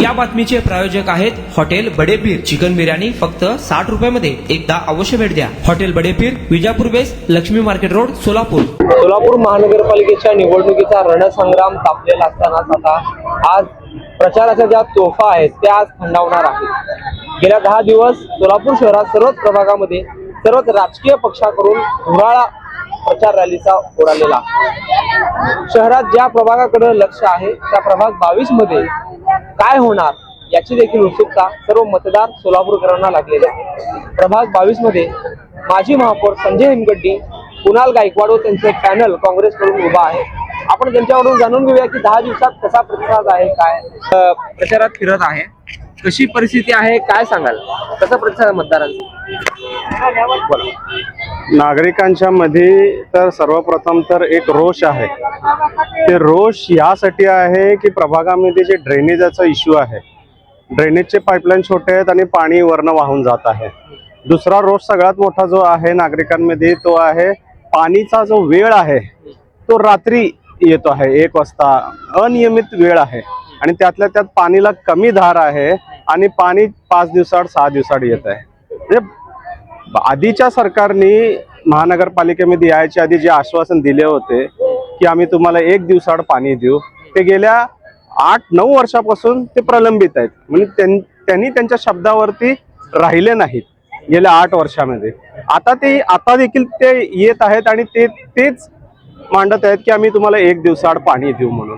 या बातमीचे प्रायोजक आहेत हॉटेल बडेपीर। चिकन बिर्याणी फक्त 60 रुपयामध्ये। एकदा अवश्य भेट द्या। Hotel Badepir, Vijapur west, Laxmi market road, Solapur. Solapur महानगरपालिकेच्या निवडणुकीचा रणसंग्राम तापलेला असतानाच आता आज प्रचाराच्या ज्या तोफा आहेत त्या आज थंडावणार आहेत। गेल्या 10 दिवस सोलापूर शहरात सर्वच प्रभागामध्ये सर्वच राजकीय पक्षाकडून धुराळा प्रचार रॅलीचा उडालेला। शहरात ज्या प्रभागाकडे लक्ष आहे त्या प्रभाग 22 मध्ये काय होणार याची देखील उत्सुकता सर्व मतदार सोलापूरकरांना लागलेली आहे। प्रभाग 22 मध्ये माजी महापौर संजय हेमगड्डी, कुणाल गायकवाड व त्यांचे पॅनल काँग्रेसकडून उभा आहे। आपण त्यांच्याकडून जाणून घेऊया की 10 दिवसात कसा प्रतिसाद आहे, काय प्रचारात फिरत आहे, कशी परिस्थिती आहे, काय सांगाल, कसा प्रतिसाद मतदारांचा? नागरिकांच्या मध्ये तर सर्वप्रथम तर एक रोष आहे। ते रोष यासाठी आहे की प्रभागामध्ये जे ड्रेनेजचा इश्यू आहे, ड्रेनेजचे पाईपलाईन छोटे आहेत आणि पाणी वरनं वाहून जात आहे। दुसरा रोष सगळ्यात मोठा जो आहे नागरिकांमध्ये तो आहे पाणीचा जो वेळ आहे तो रात्री येतो आहे 1 वाजता, अनियमित वेळ आहे आणि त्यातल्या त्यात पाणीला कमी धार आहे आणि पाणी 5 दिवसाआड 6 दिवसाआड येत आहे। म्हणजे आधीच्या सरकारने महानगरपालिकेमध्ये यायच्या आधी जे आश्वासन दिले होते की आम्ही तुम्हाला 1 दिवसाआड पाणी देऊ, ते गेल्या 8-9 वर्षापासून ते प्रलंबित आहेत। म्हणजे त्यांनी त्यांच्या शब्दावरती राहिले नाहीत गेल्या 8 वर्षामध्ये। आता देखील ते येत आहेत आणि तेच मांडत आहेत की आम्ही तुम्हाला 1 दिवसाआड पाणी देऊ म्हणून।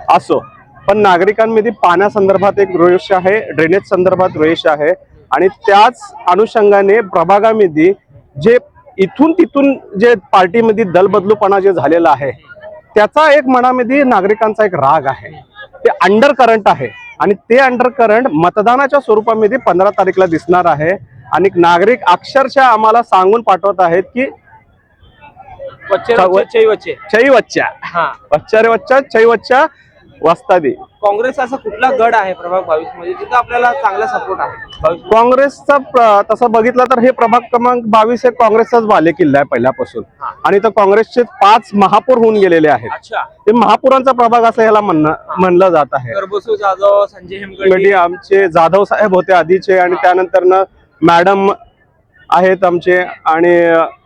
असो, पण नागरिकांमध्ये पाण्यासंदर्भात एक रोष आहे, ड्रेनेज संदर्भात रोष आहे आणि त्याच अनुषंगाने प्रभागामध्ये जे इथून तिथून जे पार्टीमध्ये दलबदलूपणा जे झालेला आहे त्याचा एक मनामध्ये नागरिकांचा एक राग आहे। ते अंडर करंट आहे आणि ते अंडर करंट मतदानाच्या स्वरूपामध्ये 15 तारीखला दिसणार आहे आणि नागरिक अक्षरशः आम्हाला सांगून पाठवत आहेत की वच्चा वस्ता दे। काँग्रेस असा कुठला गड आहे प्रभाग 22 मध्ये जिथे आपल्याला चांगला सपोर्ट आहे? काँग्रेसचा तसं बघितलं तर हे प्रभाग क्रमांक 22 हे काँग्रेसचाच बालेकिल्ला आहे पहिल्यापासून आणि तर काँग्रेसचे 5 महापौर होऊन गेलेले आहेत। ते महापौरांचा प्रभाग असं याला म्हणलं जात आहे। जाधव, संजय हेमगड्डी, आमचे जाधव साहेब होते आधीचे आणि त्यानंतर मॅडम आहेत आमचे आणि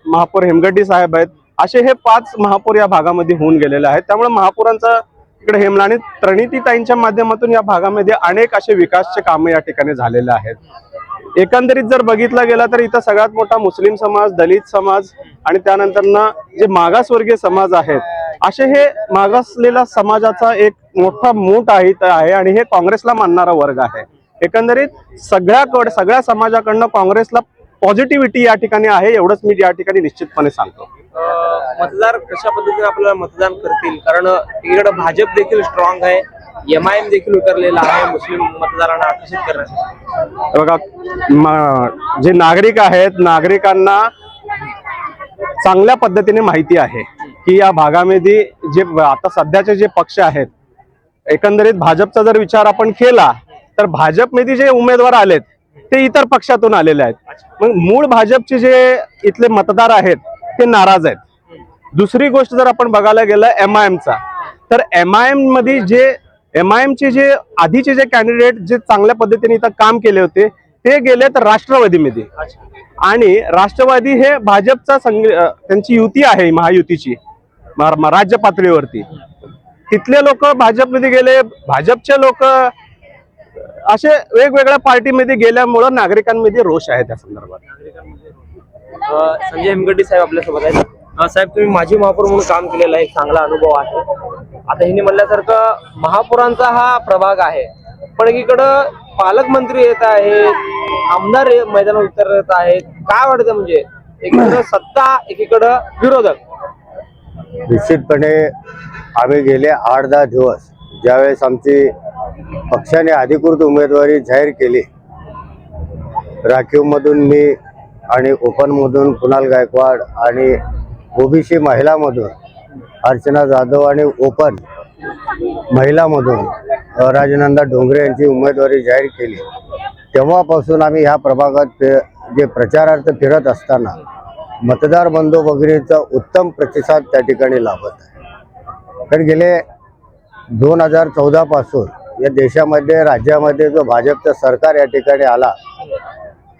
महापौर हेमगड्डी साहेब आहेत। असे हे 5 महापौर या भागामध्ये होऊन गेलेले आहेत। त्यामुळे महापौरांचा इकडे हेमला आणि प्रणितीताईंच्या माध्यमातून या भागामध्ये अनेक असे विकासचे काम या ठिकाणी झालेले आहेत। एकंदरीत जर बघितलं गेलं तर इथं सगळ्यात मोठा मुस्लिम समाज, दलित समाज आणि त्यानंतर जे मागासवर्गीय समाज आहेत, असे हे मागासलेला समाजाचा एक मोठा मूठ आहे आणि हे काँग्रेसला मानणारा वर्ग आहे। एकंदरीत सगळ्या समाजाकडनं काँग्रेसला पॉझिटिव्हिटी या ठिकाणी आहे, एवढंच मी या ठिकाणी निश्चितपणे सांगतो। मतदार कशा पद्धतीने आपल्याला मतदान करतील, कारण इकडे भाजप देखील स्ट्रॉंग आहे, MIM देखील उतरलेला आहे मुस्लिम मतदारांना आकर्षित करण्यासाठी। बघा, जे नागरिक आहेत नागरिकांना चांगल्या पद्धतीने माहिती आहे की या भागामध्ये जे आता सध्याचे जे पक्ष आहेत, एकंदरीत भाजपचा जर विचार आपण केला तर भाजपमध्ये जे उमेदवार आलेत ते इतर पक्षातून आलेले आहेत। मग मूळ भाजपचे जे इथले मतदार आहेत ते नाराज आहेत। दुसरी गोष्ट जर आपण बघायला गेलं MIM चा, तर MIM मध्ये MIM चे जे आधीचे जे कॅन्डिडेट जे चांगल्या पद्धतीने इथं काम केले होते ते गेलेत राष्ट्रवादीमध्ये आणि राष्ट्रवादी हे भाजपचा त्यांची युती आहे, महायुतीची राज्य पातळीवरती। तिथले लोक भाजपमध्ये गेले, भाजपचे लोक असे वेगवेगळ्या पार्टीमध्ये गेल्यामुळे नागरिकांमध्ये रोष आहे त्या संदर्भात। संजय हेमगड्डी साहेब आपल्यासोबत आहेत। साहेब, तुम्ही माजी महापौर म्हणून काम केलेलं आहे, चांगला अनुभव आहे। आता हिने म्हणल्यासारखं महापौरांचा हा प्रभाग आहे, पण एकीकडं पालकमंत्री येत आहेत, आमदार मैदानात उतरत आहेत, काय वाटतं? म्हणजे एकीकडं सत्ता, एकीकडं विरोधक। निश्चितपणे आम्ही गेले 8-10 दिवस ज्यावेळेस आमची पक्षाने अधिकृत उमेदवारी जाहीर केली, राखीवमधून मी आणि ओपनमधून कुणाल गायकवाड आणि OBC महिलामधून अर्चना जाधव आणि ओपन महिलामधून राजनंदा डोंगरे यांची उमेदवारी जाहीर केली, तेव्हापासून आम्ही ह्या प्रभागात जे प्रचारार्थ फिरत असताना मतदार बंधू भगिनींचा उत्तम प्रतिसाद त्या ठिकाणी लाभत आहे। कारण गेले 2014 पासून या देशामध्ये राज्यामध्ये जो भाजपचं सरकार या ठिकाणी आला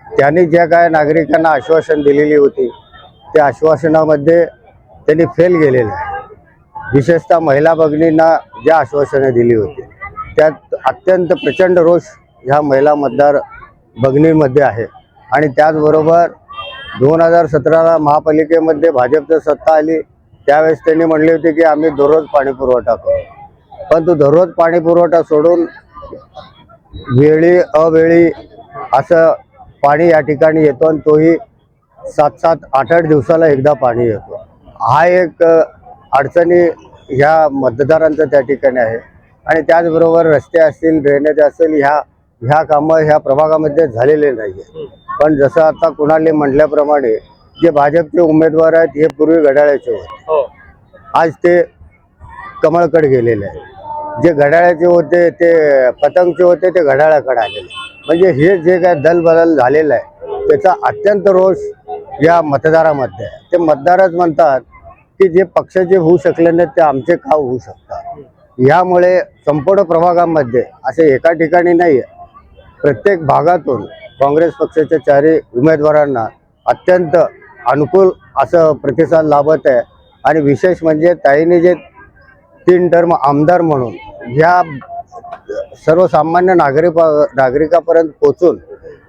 त्यांनी ज्या काय नागरिकांना आश्वासन दिलेली होती त्या आश्वासनामध्ये त्यांनी फेल गेलेलं आहे. विशेषतः महिला भगिनींना ज्या आश्वासने दिली होती त्यात अत्यंत प्रचंड रोष ह्या महिला मतदार भगिनींमध्ये आहे. आणि त्याचबरोबर 2017ला महापालिकेमध्ये भाजपचं सत्ता आली त्यावेळेस त्यांनी म्हणले होते की आम्ही दररोज पाणी पुरवठा करू, पण तो दररोज पाणी पुरवठा सोडून वेळी अवेळी असं पाणी या ठिकाणी येतो आणि तोही 7-7, 8-8 दिवसाला एकदा पाणी येतो. हा एक अडचणी ह्या मतदारांचं त्या ठिकाणी आहे. आणि त्याचबरोबर रस्ते असतील, ड्रेनेज असेल, ह्या कामं ह्या प्रभागामध्ये झालेले नाही आहे. पण जसं आता कुणाली म्हटल्याप्रमाणे जे भाजपचे उमेदवार आहेत हे पूर्वी घड्याळाचे होते, आज ते कमळकडे गेलेले आहेत. जे घड्याळाचे होते ते पतंगचे होते ते घड्याळाकडे आलेले. म्हणजे हे जे काय दलबदल झालेलं आहे त्याचा अत्यंत रोष या मतदारामध्ये आहे. ते मतदारच म्हणतात की जे पक्षाचे होऊ शकले नाहीत ते आमचे का होऊ शकतात. यामुळे संपूर्ण प्रभागामध्ये असे एका ठिकाणी नाही आहे, प्रत्येक भागातून काँग्रेस पक्षाच्या चारही उमेदवारांना अत्यंत अनुकूल असं प्रतिसाद लाभत आहे. आणि विशेष म्हणजे ताईने जे 3 टर्म आमदार म्हणून ह्या सर्वसामान्य नागरिकापर्यंत पोचून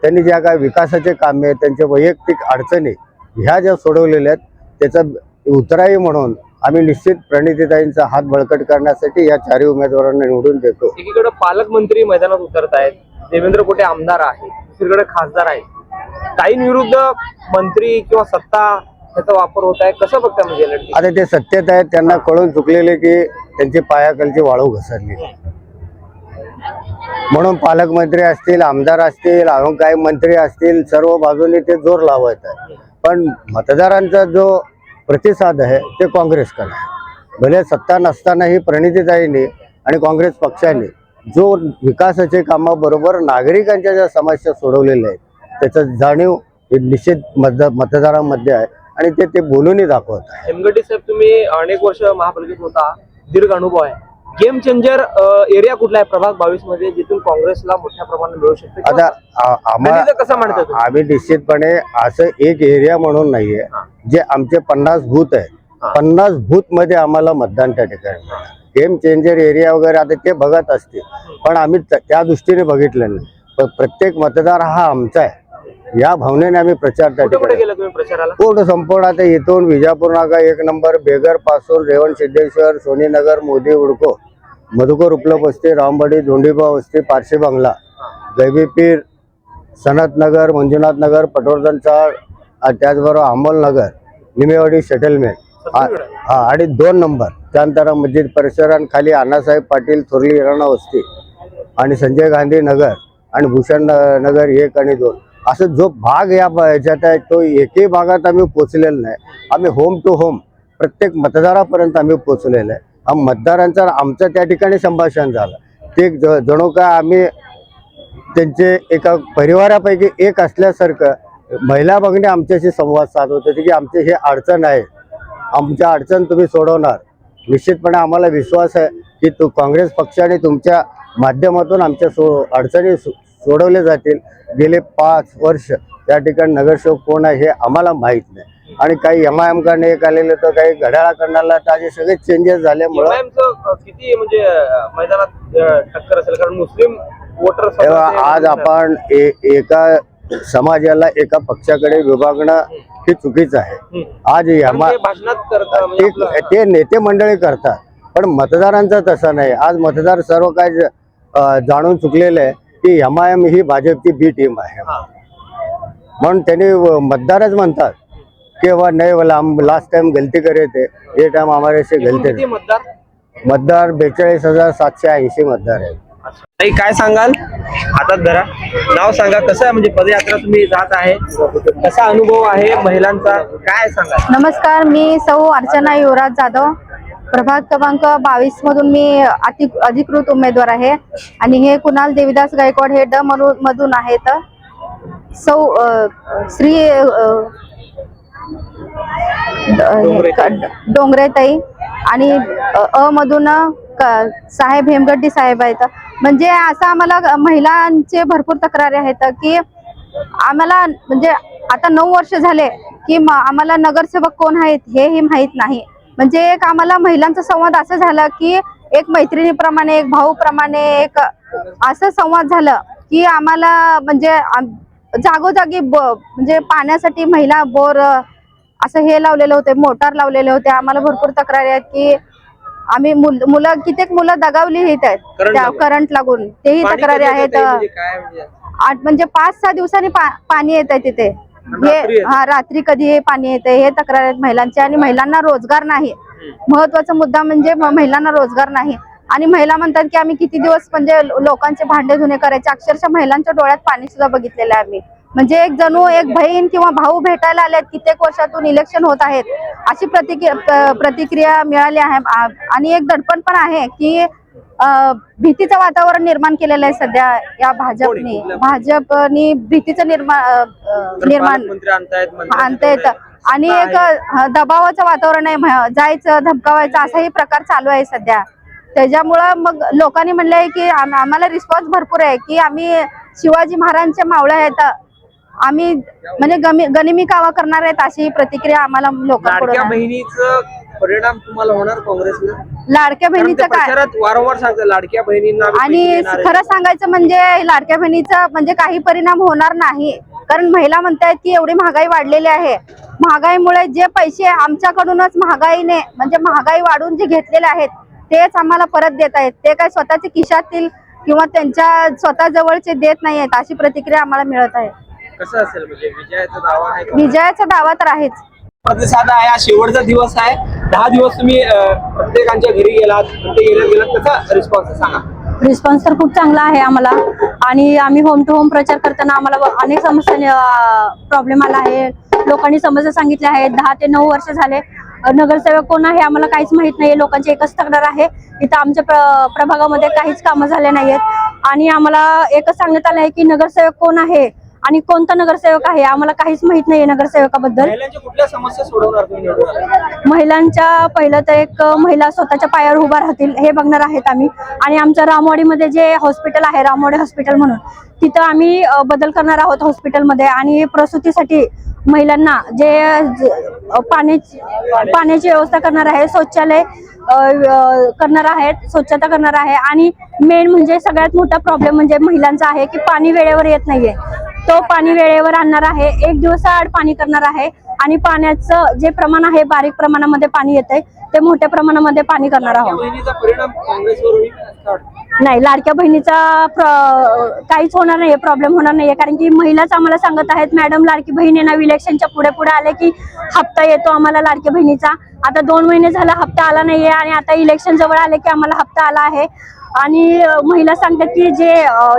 त्यांनी ज्या काय विकासाचे कामे, त्यांचे वैयक्तिक अडचणी ह्या ज्या सोडवलेल्या आहेत त्याचं उतराई म्हणून आम्ही निश्चित प्रणितीताईंचा हात बळकट करण्यासाठी या चारही उमेदवारांना निवडून देतो. एकीकडे पालकमंत्री मैदानात उतरत आहेत, देवेंद्र कुटे आमदार आहेत, दुसरीकडे खासदार आहेत. ताईंविरुद्ध मंत्री किंवा सत्ता त्याचा वापर होत आहे, कसं बघता म्हणजे लढती? आता ते सत्तेत आहेत, त्यांना कळून चुकलेले की त्यांची पायाखालची वाळू घसरली म्हणून पालकमंत्री असतील, आमदार असतील, अजून काही मंत्री असतील, सर्व बाजूने ते जोर लावत आहे. पण मतदारांचा जो प्रतिसाद आहे ते काँग्रेसकडे आहे. भले सत्ता नसतानाही प्रणितीताईंनी आणि काँग्रेस पक्षाने जो विकासाचे कामाबरोबर नागरिकांच्या ज्या समस्या सोडवलेल्या आहेत त्याचं जाणीव निश्चित मतदारांमध्ये आहे आणि ते बोलूनही दाखवत आहे. हेमगड्डे साहेब, तुम्ही अनेक वर्ष महापालिकेत होता, दीर्घ अनुभव आहे. गेम चेंजर एरिया कुठला आहे प्रभाग 22 मध्ये जिथून काँग्रेसला मोठ्या प्रमाणात मिळू शकते? आता आम्हाला कसं म्हणतात तुम्ही? आम्ही निश्चितपणे असं एक एरिया म्हणून नाहीये, जे आमचे 50 बूथ आहेत, 50 बूथ मध्ये आम्हाला मतदान त्या ठिकाणी. गेम चेंजर एरिया वगैरे आता ते बघत असतील, पण आम्ही त्या दृष्टीने बघितलं नाही. पण प्रत्येक मतदार हा आमचा आहे या भावनेने आम्ही प्रचार त्या ठिकाणी गेला तुम्ही प्रचाराला? पूर्ण संपूर्ण आता इथून विजापूर नाका 1 नंबर, बेगर पासून रेवण सिद्धेश्वर, सोनीनगर, मोदी, उडको, मधुकर उपलब्ध वस्ती, रामवाडी, धोंडीबा वस्ती, पारशी बंगला, गैबीपीर, सनत नगर, मंजुनाथ नगर, पटवर्धन चाळ, त्याचबरोबर अमोल नगर, निमेवाडी सेटलमेंट आणि 2 नंबर त्यानंतर मस्जिद परिसर आणि खाली अण्णासाहेब पाटील थोरली इराणा वस्ती आणि संजय गांधी नगर आणि भूषण नगर 1 आणि 2 असं जो भाग याच्यात आहे तो एकही भागात आम्ही पोचलेला नाही. आम्ही होम टू होम प्रत्येक मतदारापर्यंत आम्ही पोचलेलं आहे. मतदारांचं आमचं त्या ठिकाणी संभाषण झालं. ते जणू का आम्ही त्यांचे एका परिवारापैकी एक असल्यासारखं महिला भगिनी आमच्याशी संवाद साधत होते की आमचे हे अडचण आहे, आमच्या अडचण तुम्ही सोडवणार. निश्चितपणे आम्हाला विश्वास आहे की काँग्रेस पक्षाने तुमच्या माध्यमातून आमच्या अडचणी सोडवले जातील. गेले 5 वर्ष त्या ठिकाणी नगरसेवक कोण आहे हे आम्हाला माहीत नाही आणि काही MIM कडे एक आलेले तर काही घड्याळाकडला तर असे सगळे चेंजेस झाल्यामुळे किती म्हणजे मैदानात टक्कर असेल, कारण मुस्लिम वोटर आज आपण एका समाजाला एका पक्षाकडे विभागणं हे चुकीचं आहे. आज ते नेते मंडळी करतात पण मतदारांचं तसं नाही. आज मतदार सर्व काय जाणून चुकलेलं आहे की MIM ही भाजपची बी टीम आहे म्हणून त्यांनी मतदारच म्हणतात की नाही वाला हम लास्ट टाइम गलती करे थे, ये टाइम हमारे से गलती. मतदार 42,780 मतदार आहेत. काय सांगाल? हातात धरा, नाव सांगा. कसं आहे म्हणजे पदयात्रा तुम्ही जात आहे, कसा अनुभव आहे महिलांचा, काय सांगाल? नमस्कार, मी सौ अर्चना युवराज जाधव, प्रभाग क्रमांक 22 मधून मी अधिकृत उमेदवार आहे आणि हे कुणाल देवीदास गायकवाड हे मधून आहेत. सौ श्री डोंगरेताई आणि मधून साहेब हेमगड्डी साहेब आहेत. म्हणजे असं आम्हाला महिलांचे भरपूर तक्रारी आहेत की आम्हाला म्हणजे आता 9 वर्ष झाले की आम्हाला नगरसेवक कोण आहेत हेही माहित नाही. म्हणजे एक आम्हाला महिलांचा संवाद असं झालं की एक मैत्रिणीप्रमाणे, एक भाऊप्रमाणे, एक असं संवाद झालं की आम्हाला म्हणजे जागोजागी म्हणजे पाण्यासाठी महिला बोर असं हे लावलेले होते, मोटार लावलेले होते. आम्हाला भरपूर तक्रारी आहेत की आम्ही मुलं कित्येक मुलं दगावली आहेत करंट लागून, तेही तक्रारी आहेत. म्हणजे 5-6 दिवसांनी पाणी येत आहे तिथे. हे रात्री कधी पाणी येते हे तक्रार आहेत महिलांची. आणि महिलांना रोजगार नाही, महत्वाचा मुद्दा म्हणजे महिलांना रोजगार नाही. आणि महिला म्हणतात की आम्ही किती दिवस म्हणजे लोकांचे भांडे धुणे करायचे. अक्षरशः महिलांच्या डोळ्यात पाणी सुद्धा बघितलेलं आहे आम्ही. म्हणजे एक जणू एक बहीण किंवा भाऊ भेटायला आलेत, कित्येक वर्षातून इलेक्शन होत आहेत अशी प्रतिक्रिया मिळाली आहे. आणि एक दडपण पण आहे की भीतीचं वातावरण निर्माण केलेलं आहे सध्या या भाजपनी भीतीचं निर्माण आणतायत. आणि एक दबावाचं वातावरण आहे, जायचं धमकावायचं असाही प्रकार चालू आहे सध्या. त्याच्यामुळं मग लोकांनी म्हणलंय की आम्हाला रिस्पॉन्स भरपूर आहे की आम्ही शिवाजी महाराजांच्या मावळ्या आहेत, आम्ही म्हणजे गनिमी कावा करणार आहेत अशी प्रतिक्रिया आम्हाला लोकांकडून. बहिणीचं परिणाम तुम्हाला होणार काँग्रेसला? लाडक्या बहिणीचं काय वारंवार सांगतात लाडक्या बहिणींना. आणि खरं सांगायचं म्हणजे लाडक्या बहिणीचा म्हणजे काही परिणाम होणार नाही. कारण महिला म्हणतायत की एवढी महागाई वाढलेली आहे, महागाईमुळे जे पैसे आमच्याकडूनच महागाईने म्हणजे महागाई वाढून जे घेतलेले आहेत तेच आम्हाला परत देत आहेत. ते काय स्वतःच्या खिशातील किंवा त्यांच्या स्वतः जवळचे देत नाही आहेत अशी प्रतिक्रिया आम्हाला मिळत आहे. कसं असेल म्हणजे विजयाचा दावा आहे? विजयाचा दावा तर आहेच. प्रतिसाद आहे, हा शेवटचा दिवस आहे. 10 दिवस तुम्ही प्रत्येकांच्या घरी गेलात, प्रत्येक गेलात, कसा रिस्पॉन्स सांगा? रिस्पॉन्स तर खूप चांगला आहे आम्हाला. आणि आम्ही होम टू होम प्रचार करताना आम्हाला अनेक समस्या प्रॉब्लेम आला आहे. लोकांनी समस्या सांगितल्या आहेत. 10 ते 9 वर्ष झाले नगरसेवक कोण आहे आम्हाला काहीच माहित नाही. लोकांची एकच तक्रार आहे, इथं आमच्या प्रभागामध्ये काहीच कामं झाले नाहीयेत. आणि आम्हाला एकच सांगण्यात आलं आहे की नगरसेवक कोण आहे आणि कोणता नगरसेवक आहे आम्हाला काहीच माहित नाहीये नगरसेवकाबद्दल. महिलांच्या कुठल्या समस्या सोडवणार तुम्ही? महिलांच्या पहिलं तर एक महिला स्वतःच्या पायावर उभा राहतील हे बघणार आहेत आम्ही. आणि आमच्या रामवाडीमध्ये जे हॉस्पिटल आहे, रामवाडी हॉस्पिटल म्हणून, तिथं आम्ही बदल करणार आहोत हॉस्पिटलमध्ये. आणि प्रसूतीसाठी महिलांना जे पाण्याची व्यवस्था करणार आहे, शौचालय करणार आहेत, स्वच्छता करणार आहे. आणि मेन म्हणजे सगळ्यात मोठा प्रॉब्लेम म्हणजे महिलांचा आहे की पाणी वेळेवर येत नाहीये, तो पाणी वेळेवर आणणार आहे. 1 दिवसाआड पाणी करणार आहे. आणि पाण्याचं जे प्रमाण आहे बारीक प्रमाणामध्ये पाणी येतंय ते मोठ्या प्रमाणामध्ये पाणी करणार आहोत. बहिणीचा परिणाम काँग्रेसवर होईल? नाही, लाडक्या बहिणीचा काहीच होणार नाहीये, प्रॉब्लेम होणार नाहीये. कारण की महिलाच आम्हाला सांगत आहेत मॅडम लाडकी बहीण येणार इलेक्शनच्या पुढे आले की हप्ता येतो आम्हाला लाडक्या बहिणीचा. आता 2 महिने झाला हप्ता आला नाहीये आणि आता इलेक्शन जवळ आले की आम्हाला हप्ता आला आहे. आणि महिला सांगतात की जे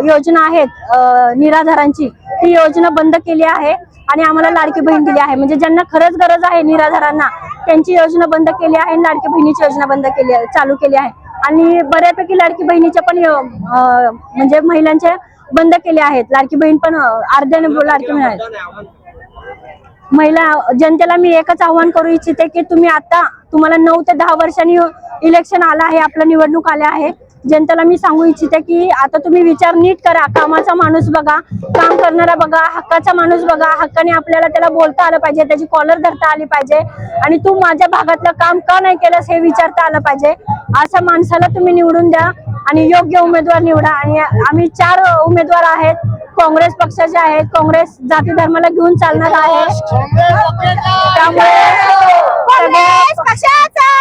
योजना आहेत निराधारांची ती योजना बंद केली आहे आणि आम्हाला लाडकी बहीण दिली आहे. म्हणजे ज्यांना खरंच गरज आहे निराधारांना त्यांची योजना बंद केली आहे आणि लाडकी बहिणीची योजना बंद केली आहे, चालू केली आहे. आणि बऱ्यापैकी लाडकी बहिणीच्या पण म्हणजे महिलांच्या बंद केल्या आहेत. लाडकी बहीण पण अर्ध्याने लाडकी बहीण आहेत. महिला जनतेला मी एकच आव्हान करू इच्छिते की तुम्हाला 9 ते 10 वर्षांनी इलेक्शन आलं आहे, आपलं निवडणूक आल्या आहे. जनतेला मी सांगू इच्छिते की आता तुम्ही विचार नीट करा. कामाचा माणूस बघा, काम करणारा बघा, हक्काचा माणूस बघा. हक्काने आपल्याला त्याला बोलता आलं पाहिजे, त्याची कॉलर धरता आली पाहिजे. आणि तू माझ्या भागातलं काम का नाही केलंस हे विचारता आलं पाहिजे. अशा माणसाला तुम्ही निवडून द्या आणि योग्य उमेदवार निवडा. आणि आम्ही 4 उमेदवार आहेत, काँग्रेस पक्षाचे आहेत. काँग्रेस जाती धर्माला घेऊन चालणार आहे. त्यामुळे काँग्रेस पक्षाचा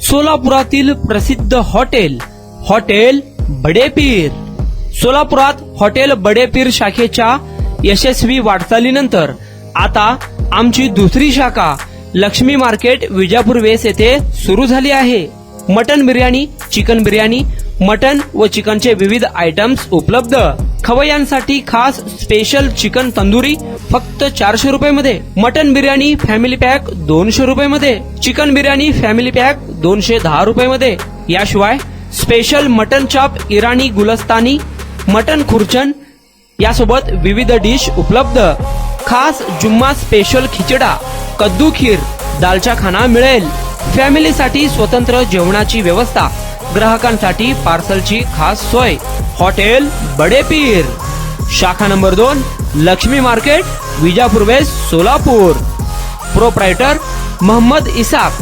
सोलापुरातील प्रसिद्ध हॉटेल बडेपीर. सोलापुरात हॉटेल बडेपीर शाखेच्या यशस्वी वाटचालीनंतर आता आमची दुसरी शाखा लक्ष्मी मार्केट विजापूर वेस येथे सुरू झाली आहे. Mutton biryani, chicken biryani, mutton व चिकनचे विविध आयटम्स उपलब्ध. खवय्यांसाठी खास स्पेशल चिकन तंदुरी फक्त 400 रुपये. मटन बिर्याणी फॅमिली पॅक 200 रुपये. चिकन बिर्याणी फॅमिली पॅक 210 रुपये. याशिवाय स्पेशल मटन चॉप, इराणी गुलस्तानी, मटन खुर्चन यासोबत विविध डिश उपलब्ध. खास जुम्मा स्पेशल खिचडा, कद्दू खीर, दालचा खाना मिळेल. फॅमिलीसाठी स्वतंत्र जेवणाची व्यवस्था, ग्राहकांसाठी पार्सलची खास सोय. हॉटेल बडे पीर, शाखा number 2, Lakshmi market, Vijapur west, Solapur. Proprietor Mohammad Ishaq.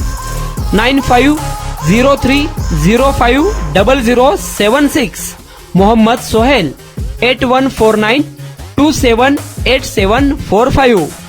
9503050076. Mohammad Sohail. 8149278745.